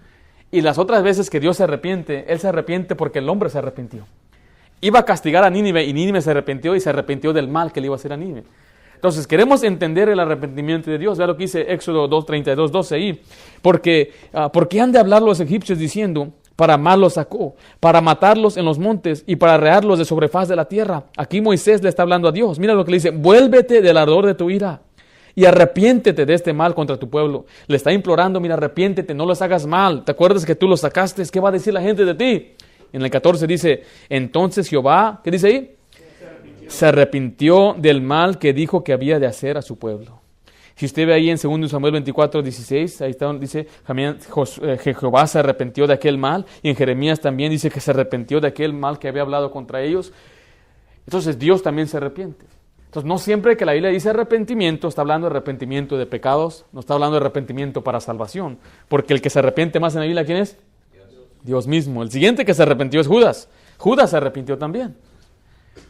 Y las otras veces que Dios se arrepiente, Él se arrepiente porque el hombre se arrepintió. Iba a castigar a Nínive y Nínive se arrepintió y se arrepintió del mal que le iba a hacer a Nínive. Entonces queremos entender el arrepentimiento de Dios. Vea lo que dice Éxodo 2:32, 12 ahí. ¿Por qué han de hablar los egipcios diciendo, para mal los sacó, para matarlos en los montes y para arrearlos de sobrefaz de la tierra? Aquí Moisés le está hablando a Dios. Mira lo que le dice, vuélvete del ardor de tu ira y arrepiéntete de este mal contra tu pueblo. Le está implorando, mira, arrepiéntete, no los hagas mal. ¿Te acuerdas que tú los sacaste? ¿Qué va a decir la gente de ti? En el 14 dice, entonces Jehová, ¿qué dice ahí? Se arrepintió del mal que dijo que había de hacer a su pueblo. Si usted ve ahí en 2 Samuel 24:16, ahí está, dice, Jehová se arrepintió de aquel mal, y en Jeremías también dice que se arrepintió de aquel mal que había hablado contra ellos. Entonces Dios también se arrepiente. Entonces no siempre que la Biblia dice arrepentimiento, está hablando de arrepentimiento de pecados, no está hablando de arrepentimiento para salvación, porque el que se arrepiente más en la Biblia, ¿quién es? Dios mismo. El siguiente que se arrepintió es Judas. Judas se arrepintió también.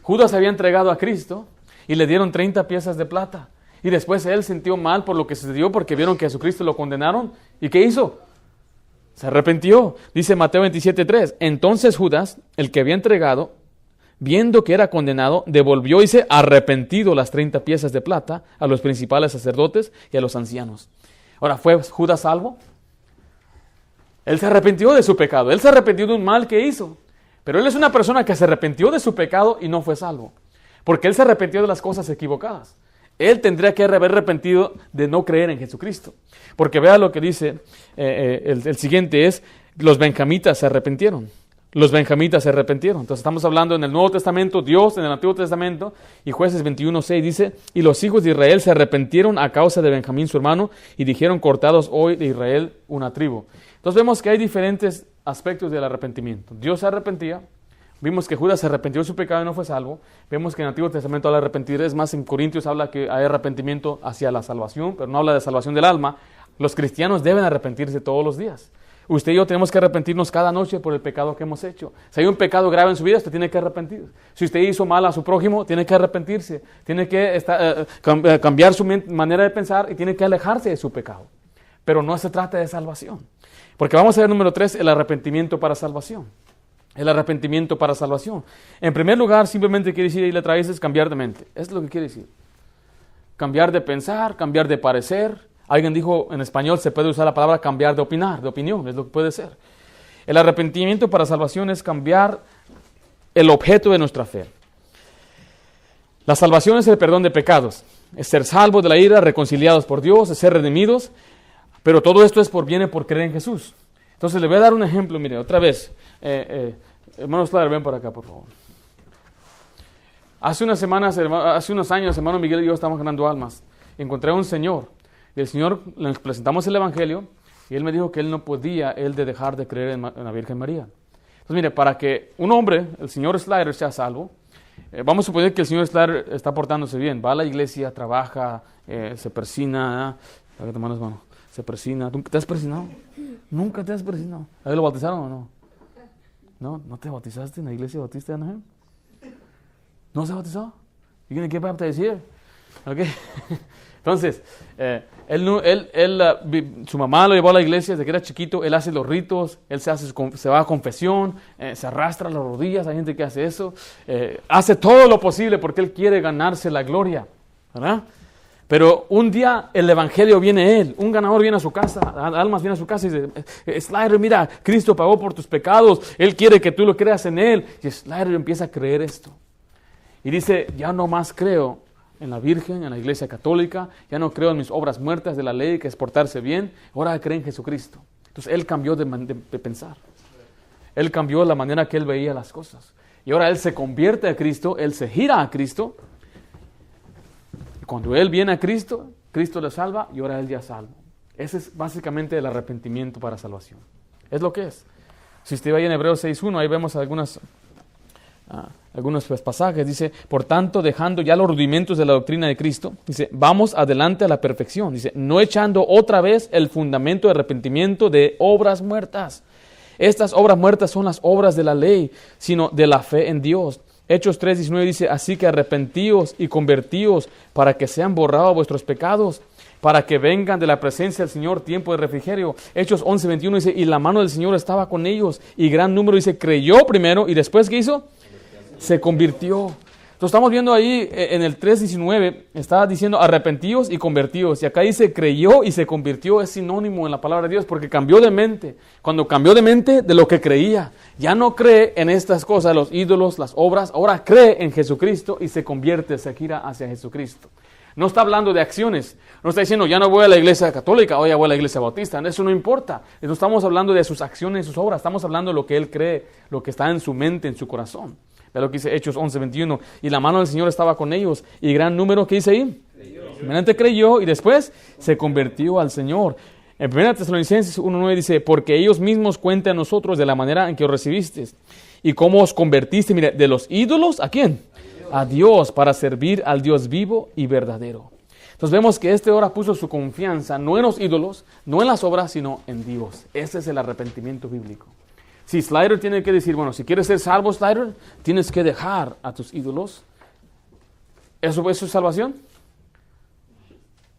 Judas había entregado a Cristo y le dieron 30 piezas de plata. Y después él sintió mal por lo que sucedió porque vieron que a Jesucristo lo condenaron. ¿Y qué hizo? Se arrepintió. Dice Mateo 27:3. Entonces Judas, el que había entregado, viendo que era condenado, devolvió, dice, arrepentido las 30 piezas de plata a los principales sacerdotes y a los ancianos. Ahora, ¿fue Judas salvo? Él se arrepintió de su pecado. Él se arrepintió de un mal que hizo. Pero él es una persona que se arrepintió de su pecado y no fue salvo. Porque él se arrepintió de las cosas equivocadas. Él tendría que haber arrepentido de no creer en Jesucristo. Porque vea lo que dice, el siguiente es, los benjamitas se arrepintieron. Los benjamitas se arrepintieron. Entonces estamos hablando en el Nuevo Testamento, Dios en el Antiguo Testamento, y Jueces 21:6 dice, y los hijos de Israel se arrepintieron a causa de Benjamín su hermano, y dijeron, cortados hoy de Israel una tribu. Entonces vemos que hay diferentes aspectos del arrepentimiento. Dios se arrepentía. Vimos que Judas se arrepintió de su pecado y no fue salvo. Vemos que en el Antiguo Testamento habla de arrepentir. Es más, en Corintios habla que hay arrepentimiento hacia la salvación, pero no habla de salvación del alma. Los cristianos deben arrepentirse todos los días. Usted y yo tenemos que arrepentirnos cada noche por el pecado que hemos hecho. Si hay un pecado grave en su vida, usted tiene que arrepentir. Si usted hizo mal a su prójimo, tiene que arrepentirse. Tiene que cambiar su manera de pensar y tiene que alejarse de su pecado. Pero no se trata de salvación. Porque vamos a ver número 3, el arrepentimiento para salvación. El arrepentimiento para salvación. En primer lugar, simplemente quiere decir, y la traes, es cambiar de mente. Es lo que quiere decir. Cambiar de pensar, cambiar de parecer. Alguien dijo, en español se puede usar la palabra cambiar de opinar, de opinión, es lo que puede ser. El arrepentimiento para salvación es cambiar el objeto de nuestra fe. La salvación es el perdón de pecados. Es ser salvos de la ira, reconciliados por Dios, es ser redimidos. Pero todo esto viene por creer en Jesús. Entonces le voy a dar un ejemplo, mire, otra vez. Hermano Slater, ven por acá, por favor. Hace unos años, hermano Miguel y yo estábamos ganando almas. Encontré a un señor. Y el señor, le presentamos el evangelio, y él me dijo que él no podía, dejar de creer en la Virgen María. Entonces mire, para que un hombre, el señor Slater, sea salvo, vamos a suponer que el señor Slater está portándose bien. Va a la iglesia, trabaja, se persina. ¿Para qué te mandas, mano? Se persina. ¿Te has persinado? Nunca te has persinado. ¿A él lo bautizaron o no? ¿No te bautizaste en la iglesia bautista de Anaheim? ¿No se bautizó? You're going to get baptized here. Okay. Entonces, su mamá lo llevó a la iglesia desde que era chiquito. Él hace los ritos, él se va a confesión, se arrastra las rodillas. Hay gente que hace eso. Hace todo lo posible porque él quiere ganarse la gloria, ¿verdad? Pero un día el evangelio viene a él, un ganador viene a su casa, Almas viene a su casa y dice, Slider, mira, Cristo pagó por tus pecados, Él quiere que tú lo creas en Él. Y Slider empieza a creer esto. Y dice, ya no más creo en la Virgen, en la Iglesia Católica, ya no creo en mis obras muertas de la ley, que es portarse bien, ahora cree en Jesucristo. Entonces él cambió de pensar. Él cambió la manera que él veía las cosas. Y ahora él se convierte a Cristo, él se gira a Cristo. Cuando él viene a Cristo, Cristo le salva y ahora él ya es salvo. Ese es básicamente el arrepentimiento para salvación. Es lo que es. Si usted va ahí en Hebreos 6.1, ahí vemos algunos pasajes. Dice, por tanto, dejando ya los rudimentos de la doctrina de Cristo, dice, vamos adelante a la perfección. Dice, no echando otra vez el fundamento de arrepentimiento de obras muertas. Estas obras muertas son las obras de la ley, sino de la fe en Dios. Hechos 3.19 dice, así que arrepentíos y convertíos para que sean borrados vuestros pecados, para que vengan de la presencia del Señor tiempo de refrigerio. Hechos 11.21 dice, y la mano del Señor estaba con ellos, y gran número, dice, creyó primero, y después, ¿qué hizo? Se convirtió. Entonces estamos viendo ahí en el 3.19, está diciendo arrepentíos y convertíos, y acá dice creyó y se convirtió, es sinónimo en la palabra de Dios, porque cambió de mente. Cuando cambió de mente de lo que creía, ya no cree en estas cosas, los ídolos, las obras, ahora cree en Jesucristo y se convierte, se gira hacia Jesucristo. No está hablando de acciones, no está diciendo ya no voy a la iglesia católica, o ya voy a la iglesia bautista, eso no importa. No estamos hablando de sus acciones, sus obras, estamos hablando de lo que él cree, lo que está en su mente, en su corazón. Ve lo que dice Hechos 11:21. Y la mano del Señor estaba con ellos. Y gran número, ¿qué dice ahí? Primeramente creyó y después se convirtió al Señor. En 1 Tesalonicenses 1:9 dice, porque ellos mismos cuentan a nosotros de la manera en que os recibisteis. Y cómo os convertiste, mire, de los ídolos, ¿a quién? A Dios, para servir al Dios vivo y verdadero. Entonces vemos que este ahora puso su confianza no en los ídolos, no en las obras, sino en Dios. Ese es el arrepentimiento bíblico. Si Slider tiene que decir, bueno, si quieres ser salvo, Slider, tienes que dejar a tus ídolos. ¿Eso es salvación?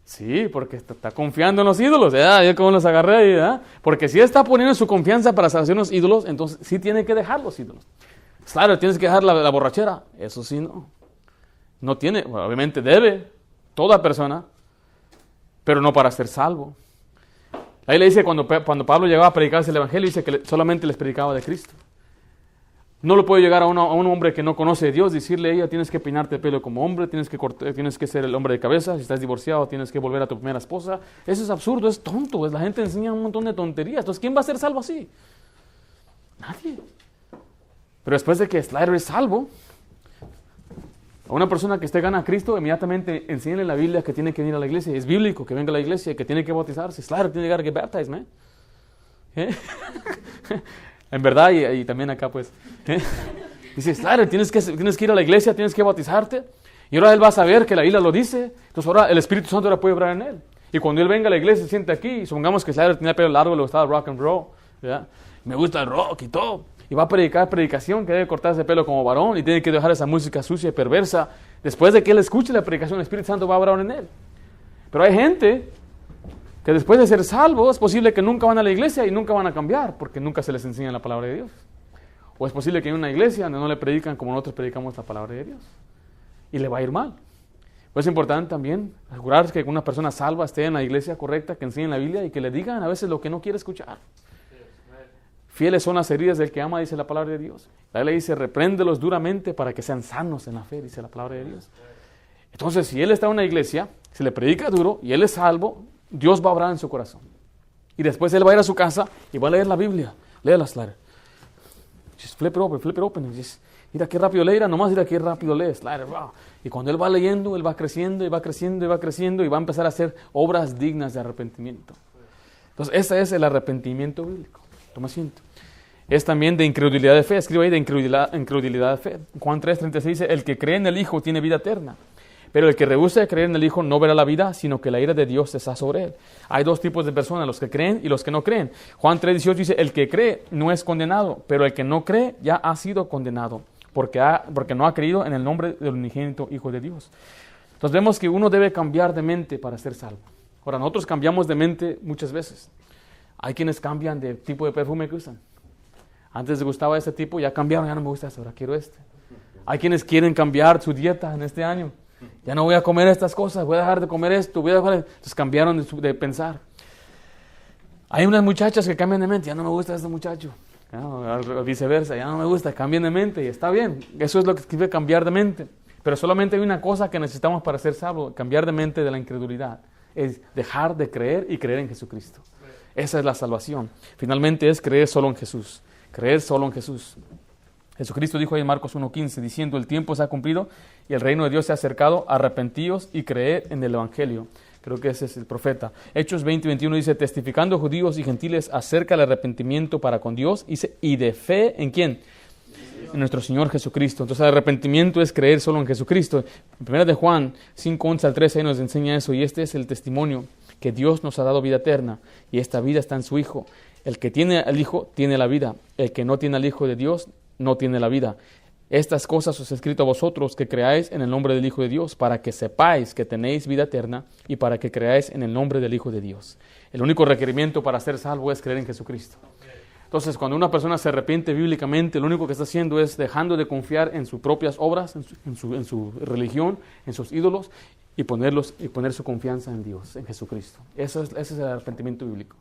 Sí, porque está confiando en los ídolos. Yo como los agarré ahí, ¿verdad? Porque si está poniendo su confianza para salvación en los ídolos, entonces sí tiene que dejar los ídolos. Slider, tienes que dejar la borrachera. Eso sí, no. No tiene, bueno, obviamente debe, toda persona, pero no para ser salvo. Ahí le dice, cuando Pablo llegaba a predicarse el evangelio, dice que solamente les predicaba de Cristo. No lo puede llegar a un hombre que no conoce a Dios, decirle a ella, tienes que peinarte el pelo como hombre, tienes que ser el hombre de cabeza, si estás divorciado tienes que volver a tu primera esposa. Eso es absurdo, es tonto, la gente enseña un montón de tonterías. Entonces, ¿quién va a ser salvo así? Nadie. Pero después de que Slider es salvo, a una persona que gana a Cristo, inmediatamente enseñale en la Biblia que tiene que venir a la iglesia. Es bíblico que venga a la iglesia, que tiene que bautizarse. Slider tiene que llegar a get baptized, man. En verdad, y también acá, pues. Dice, Slider, tienes que ir a la iglesia, tienes que bautizarte. Y ahora él va a saber que la Biblia lo dice. Entonces ahora el Espíritu Santo ahora puede obrar en él. Y cuando él venga a la iglesia, se siente aquí. Y supongamos que Slider tiene el pelo largo, le gustaba rock and roll. ¿Verdad? Me gusta el rock y todo. Y va a predicar predicación, que debe cortarse el pelo como varón y tiene que dejar esa música sucia y perversa. Después de que él escuche la predicación, el Espíritu Santo va a obrar en él. Pero hay gente que después de ser salvos, es posible que nunca van a la iglesia y nunca van a cambiar, porque nunca se les enseña la palabra de Dios. O es posible que en una iglesia donde no le predican como nosotros predicamos la palabra de Dios. Y le va a ir mal. Pues es importante también asegurarse que una persona salva esté en la iglesia correcta, que enseñe la Biblia y que le digan a veces lo que no quiere escuchar. Fieles son las heridas del que ama, dice la palabra de Dios. La ley dice, repréndelos duramente para que sean sanos en la fe, dice la palabra de Dios. Entonces, si él está en una iglesia, se le predica duro y él es salvo, Dios va a obrar en su corazón. Y después él va a ir a su casa y va a leer la Biblia. Léela, Slider. Just flip it open. Just, mira qué rápido lee, nomás mira qué rápido lee, Slider. Wow. Y cuando él va leyendo, él va creciendo y va creciendo y va creciendo y va a empezar a hacer obras dignas de arrepentimiento. Entonces, ese es el arrepentimiento bíblico. Toma asiento. Es también de incredulidad de fe. Escribe ahí de incredulidad de fe. Juan 3:36 dice, el que cree en el Hijo tiene vida eterna. Pero el que rehúsa de creer en el Hijo no verá la vida, sino que la ira de Dios está sobre él. Hay dos tipos de personas, los que creen y los que no creen. Juan 3:18 dice, el que cree no es condenado, pero el que no cree ya ha sido condenado, porque no ha creído en el nombre del unigénito Hijo de Dios. Entonces vemos que uno debe cambiar de mente para ser salvo. Ahora, nosotros cambiamos de mente muchas veces. Hay quienes cambian de tipo de perfume que usan. Antes les gustaba este tipo, ya cambiaron, ya no me gusta este, ahora quiero este. Hay quienes quieren cambiar su dieta en este año. Ya no voy a comer estas cosas, voy a dejar de comer esto, Entonces cambiaron de pensar. Hay unas muchachas que cambian de mente, ya no me gusta este muchacho. Viceversa, ya no me gusta, cambian de mente y está bien. Eso es lo que escribe cambiar de mente. Pero solamente hay una cosa que necesitamos para ser salvos, cambiar de mente de la incredulidad. Es dejar de creer y creer en Jesucristo. Esa es la salvación. Finalmente es creer solo en Jesús. Creer solo en Jesús. Jesucristo dijo ahí en Marcos 1:15, diciendo, el tiempo se ha cumplido y el reino de Dios se ha acercado, arrepentíos y creed en el Evangelio. Creo que ese es el profeta. Hechos 20:21 dice, testificando judíos y gentiles acerca del arrepentimiento para con Dios, y de fe, ¿en quién? En nuestro Señor Jesucristo. Entonces el arrepentimiento es creer solo en Jesucristo. En 1 de Juan 5:11 al 13 nos enseña eso, y este es el testimonio, que Dios nos ha dado vida eterna, y esta vida está en su Hijo. El que tiene al Hijo tiene la vida, el que no tiene al Hijo de Dios no tiene la vida. Estas cosas os he escrito a vosotros que creáis en el nombre del Hijo de Dios, para que sepáis que tenéis vida eterna y para que creáis en el nombre del Hijo de Dios. El único requerimiento para ser salvo es creer en Jesucristo. Entonces, cuando una persona se arrepiente bíblicamente, lo único que está haciendo es dejando de confiar en sus propias obras, en su religión, en sus ídolos, y poner su confianza en Dios, en Jesucristo. Ese es el arrepentimiento bíblico.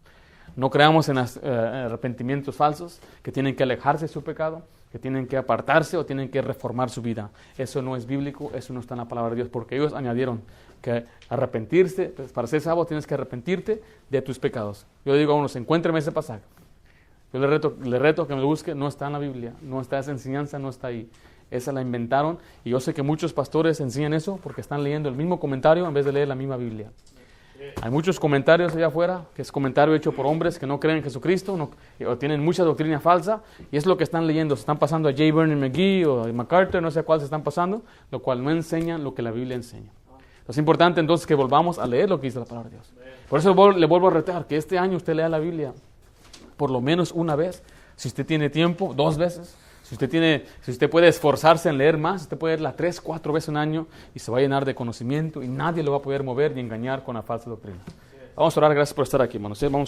No creamos en arrepentimientos falsos que tienen que alejarse de su pecado, que tienen que apartarse o tienen que reformar su vida. Eso no es bíblico, eso no está en la palabra de Dios, porque ellos añadieron que arrepentirse, pues para ser salvo tienes que arrepentirte de tus pecados. Yo le digo a unos, encuéntreme ese pasaje. Yo le reto que me lo busque, no está en la Biblia, no está esa enseñanza, no está ahí. Esa la inventaron y yo sé que muchos pastores enseñan eso porque están leyendo el mismo comentario en vez de leer la misma Biblia. Hay muchos comentarios allá afuera, que es comentario hecho por hombres que no creen en Jesucristo o tienen mucha doctrina falsa, y es lo que están leyendo. Se están pasando a J. Vernon McGee o a MacArthur, no sé a cuál se están pasando, lo cual no enseñan lo que la Biblia enseña. Es importante entonces que volvamos a leer lo que dice la palabra de Dios. Por eso le vuelvo a retar, que este año usted lea la Biblia por lo menos una vez. Si usted tiene tiempo, 2 veces. Si usted puede esforzarse en leer más, usted puede leerla 3, 4 veces un año y se va a llenar de conocimiento y nadie lo va a poder mover ni engañar con la falsa doctrina. Vamos a orar, gracias por estar aquí, hermanos. Vamos a